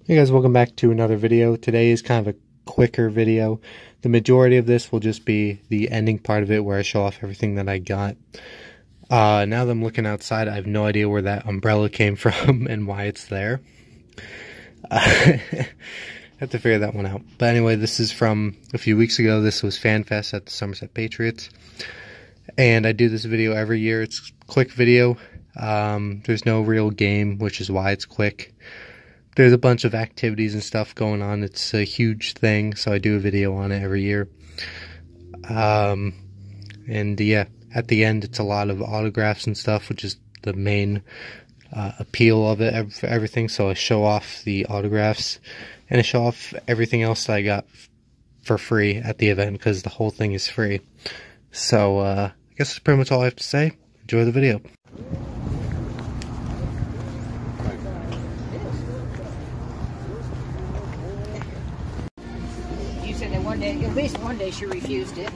Hey guys, welcome back to another video. Today is kind of a quicker video. The majority of this will just be the ending part of it where I show off everything that I got. Now that I'm looking outside, I have no idea where that umbrella came from and why it's there. I have to figure that one out. But anyway, this is from a few weeks ago. This was FanFest at the Somerset Patriots. And I do this video every year. It's a quick video. There's no real game, which is why it's quick. There's a bunch of activities and stuff going on. It's a huge thing, so I do a video on it every year. And yeah, at the end, it's a lot of autographs and stuff, which is the main appeal of it, everything. So I show off the autographs, and I show off everything else that I got for free at the event, because the whole thing is free. So I guess that's pretty much all I have to say. Enjoy the video. You said that one day, at least one day, she refused it.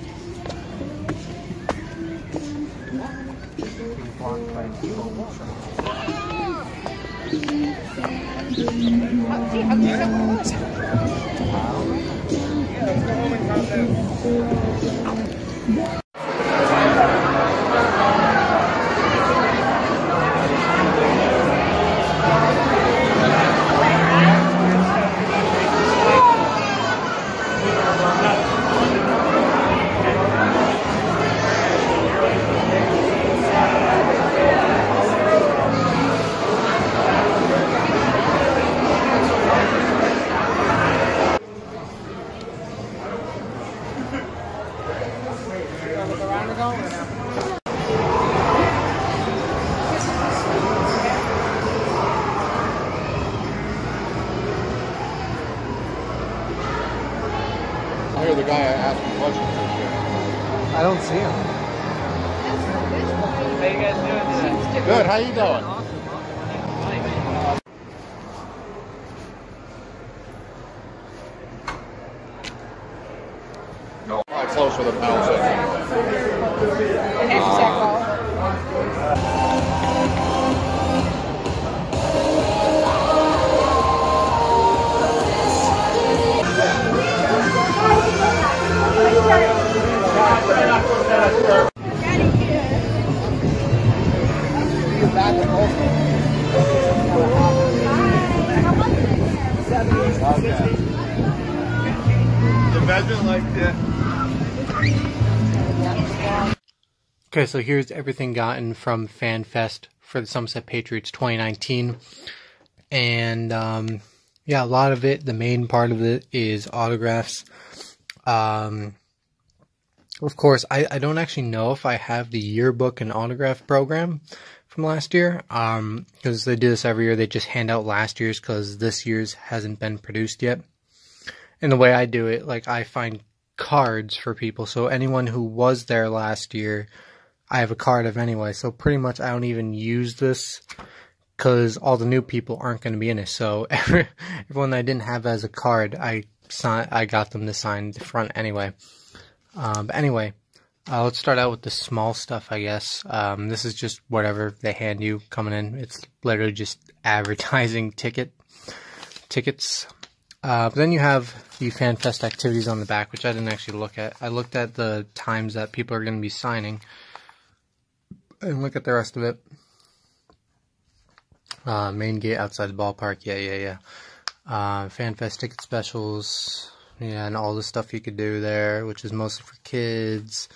I hear the guy asking questions. I don't see him. How you guys doing today? Good, how you doing? Probably closer than pound Okay, so here's everything gotten from FanFest for the Somerset Patriots 2019. And yeah, a lot of it, the main part of it is autographs. Of course, I don't actually know if I have the yearbook and autograph program from last year, because they do this every year. They just hand out last year's because this year's hasn't been produced yet. And the way I do it, like, I find cards for people. So anyone who was there last year, I have a card of anyway. So pretty much I don't even use this because all the new people aren't going to be in it. So everyone I didn't have as a card, I got them to sign the front anyway. But anyway, let's start out with the small stuff, I guess. This is just whatever they hand you coming in. It's literally just advertising tickets. But then you have the FanFest activities on the back, which I didn't actually look at. I looked at the times that people are going to be signing. And look at the rest of it. Main gate outside the ballpark. Yeah. FanFest ticket specials. Yeah, and all the stuff you could do there, which is mostly for kids.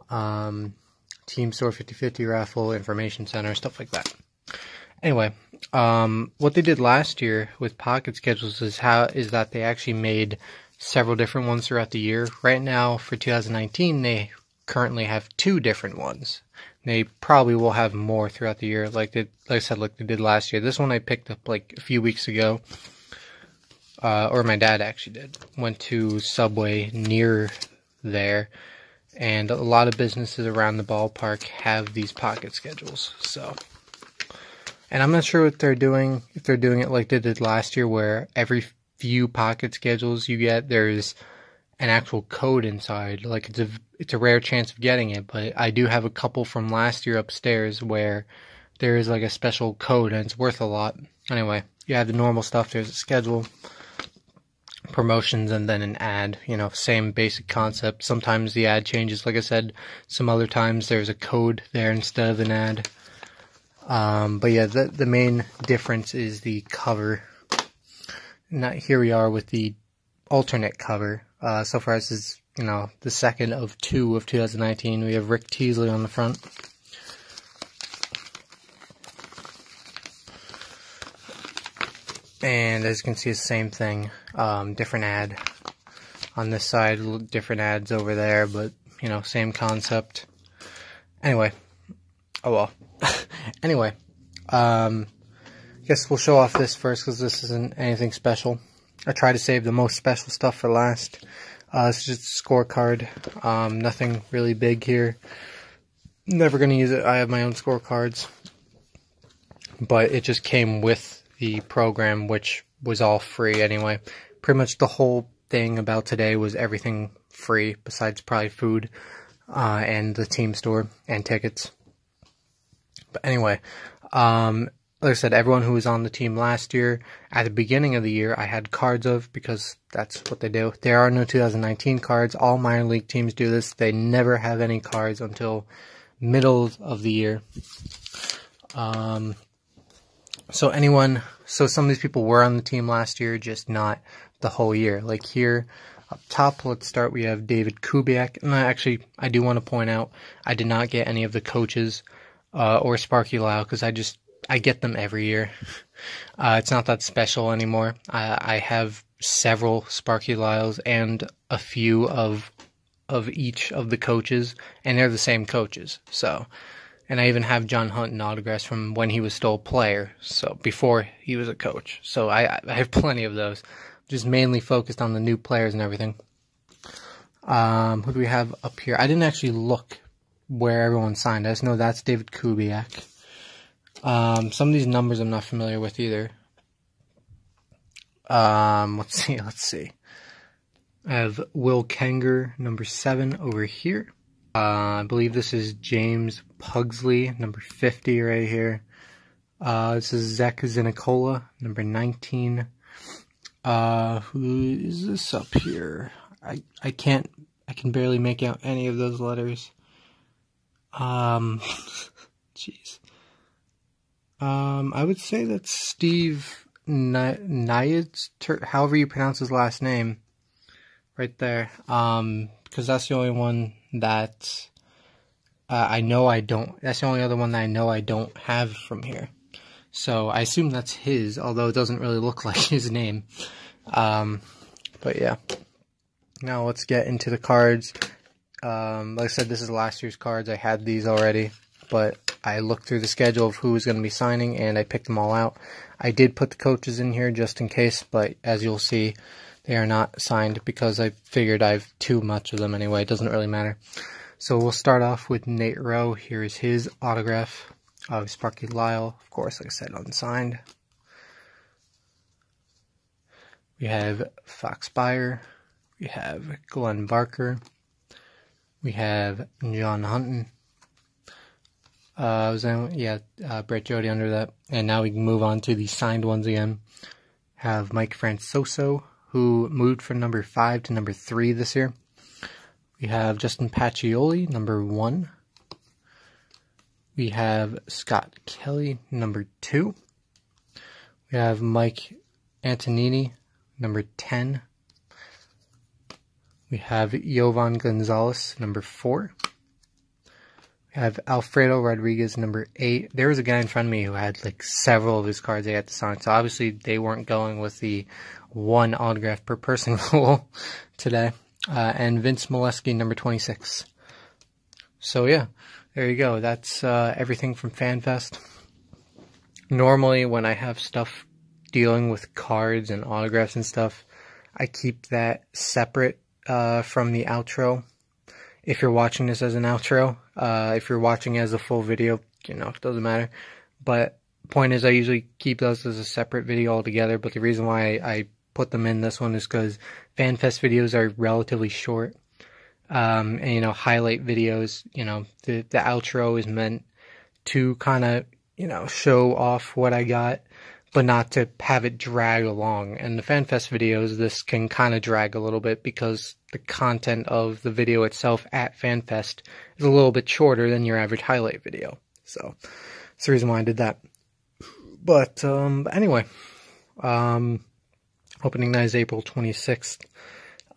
Team Store 50/50 raffle, information center, stuff like that. Anyway, what they did last year with pocket schedules is that they actually made several different ones throughout the year. Right now, for 2019, they currently have 2 different ones. They probably will have more throughout the year, like I said, like they did last year. This one I picked up like a few weeks ago, or my dad actually did. Went to Subway near there, and a lot of businesses around the ballpark have these pocket schedules. So, and I'm not sure what they're doing, if they're doing it like they did last year, where every few pocket schedules you get, there's an actual code inside. Like, it's a rare chance of getting it, but I do have a couple from last year upstairs where there is like a special code and it's worth a lot. Anyway, you have the normal stuff. There's a schedule, promotions, and then an ad. You know, same basic concept. Sometimes the ad changes, like I said. Some other times there's a code there instead of an ad. But yeah, the main difference is the cover. Now, here we are with the alternate cover. So far, this is, you know, the second of 2 of 2019. We have Rick Teasley on the front. And as you can see, it's the same thing. Different ad on this side, different ads over there, but, you know, same concept. Anyway. Oh well. Anyway. Guess we'll show off this first because this isn't anything special. I try to save the most special stuff for last. This is just a scorecard. Nothing really big here. Never going to use it. I have my own scorecards. But it just came with the program, which was all free anyway. Pretty much the whole thing about today was everything free, besides probably food and the team store and tickets. But anyway, like I said, everyone who was on the team last year, at the beginning of the year, I had cards of, because that's what they do. There are no 2019 cards. All minor league teams do this. They never have any cards until middle of the year. So some of these people were on the team last year, just not the whole year. Like here, up top, let's start, we have David Kubiak. And actually, I do want to point out, I did not get any of the coaches or Sparky Lyle, because I get them every year. It's not that special anymore. I have several Sparky Lyles and a few of each of the coaches, and they're the same coaches. So, and I even have John Hunt autographs from when he was still a player, so before he was a coach. So I have plenty of those. Just mainly focused on the new players and everything. Who do we have up here? I didn't actually look where everyone signed. I just know that's David Kubiak. Some of these numbers I'm not familiar with either. Let's see. I have Will Kenger, number 7, over here. I believe this is James Pugsley, number 50 right here. This is Zach Zinicola, number 19. Who is this up here? I can barely make out any of those letters. Jeez. I would say that's Steve Nyeds, however you pronounce his last name, right there. Because that's the only one that I know I don't. That's the only other one that I know I don't have from here. So I assume that's his, although it doesn't really look like his name. But yeah. Now let's get into the cards. Like I said, this is last year's cards. I had these already, but I looked through the schedule of who was going to be signing, and I picked them all out. I did put the coaches in here just in case, but as you'll see, they are not signed because I figured I have too much of them anyway. It doesn't really matter. So we'll start off with Nate Rowe. Here is his autograph of Sparky Lyle, of course, like I said, unsigned. We have Fox Beyer. We have Glenn Barker. We have John Hunton. Brett Jody under that. And now we can move on to the signed ones again. Have Mike Francoso, who moved from number 5 to number 3 this year. We have Justin Pacioli, number 1. We have Scott Kelly, number 2. We have Mike Antonini, number 10. We have Yovan Gonzalez, number 4. We have Alfredo Rodriguez, number 8. There was a guy in front of me who had like several of his cards they had to sign. So obviously they weren't going with the 1 autograph per person rule today. And Vince Molesky, number 26. So yeah, there you go. That's everything from FanFest. Normally when I have stuff dealing with cards and autographs and stuff, I keep that separate from the outro. If you're watching this as an outro, if you're watching as a full video, you know, it doesn't matter. But point is, I usually keep those as a separate video altogether. But the reason why I put them in this one is because FanFest videos are relatively short. And, you know, highlight videos, you know, the outro is meant to kind of, you know, show off what I got. but not to have it drag along. And the FanFest videos, this can kind of drag a little bit because the content of the video itself at FanFest is a little bit shorter than your average highlight video. So that's the reason why I did that. But anyway, opening night is April 26th.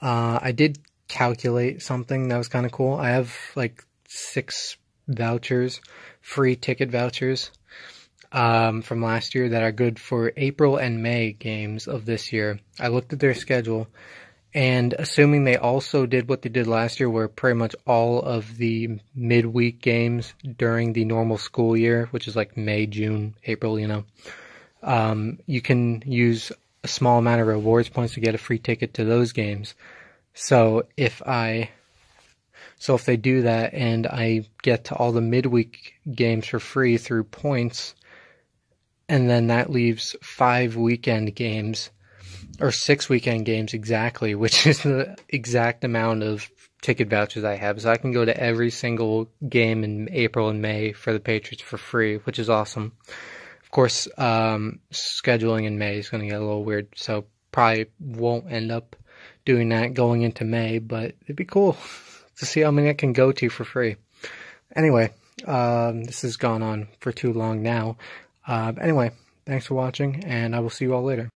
I did calculate something that was kind of cool. I have like 6 vouchers, free ticket vouchers, from last year that are good for April and May games of this year. I looked at their schedule, and assuming they also did what they did last year, where pretty much all of the midweek games during the normal school year, which is like May, June, April, you know, you can use a small amount of rewards points to get a free ticket to those games. So if they do that and I get to all the midweek games for free through points, and then that leaves 5 weekend games, or 6 weekend games exactly, which is the exact amount of ticket vouchers I have. So I can go to every single game in April and May for the Patriots for free, which is awesome. Of course, scheduling in May is going to get a little weird, so probably won't end up doing that going into May, but it'd be cool to see how many I can go to for free. Anyway, this has gone on for too long now. Anyway, thanks for watching, and I will see you all later.